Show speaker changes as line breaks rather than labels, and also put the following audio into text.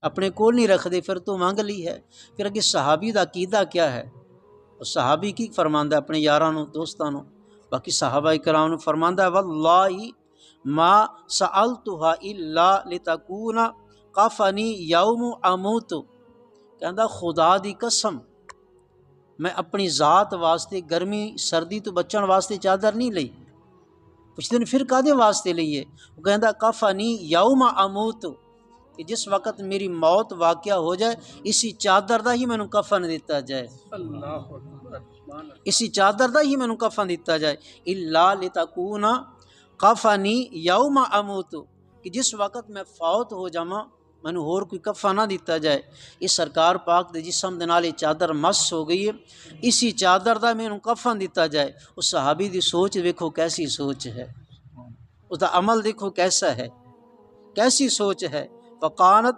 اپنے کول نہیں رکھ دے پھر تو منگ لی ہے۔ پھر اگے صحابی دا عقیدہ کیا ہے، صحابی کی فرماندا ہے اپنے یاراں نوں دوستاں نوں، باقی صحابہ کرام نوں فرماندا ہے واللہ ما سألتها الا لتكون قفنی یوم اموت، کہندا خدا دی قسم میں اپنی ذات واسطے گرمی سردی تو بچن واسطے چادر نہیں لئی۔ پوچھتے ہیں پھر کادے واسطے لئیے؟ وہ کہندا کفنی یوم اموت، کہ جس وقت میری موت واقعہ ہو جائے اسی چادر دا ہی مینوں کفن دیتا جائے، اسی چادر دا ہی مینوں کفن دیتا جائے۔ الا لتکون کفنی یوم اموت، کہ جس وقت میں فوت ہو جاواں مینوں ہور کوئی کفن نہ دیتا جائے۔ اس سرکار پاک دے جسم دے نال یہ چادر مس ہو گئی ہے، اسی چادر دا مینوں کفن دیتا جائے۔ اس صحابی دی سوچ دیکھو کیسی سوچ ہے، اس دا عمل دیکھو کیسا ہے، کیسی سوچ ہے۔ فقانت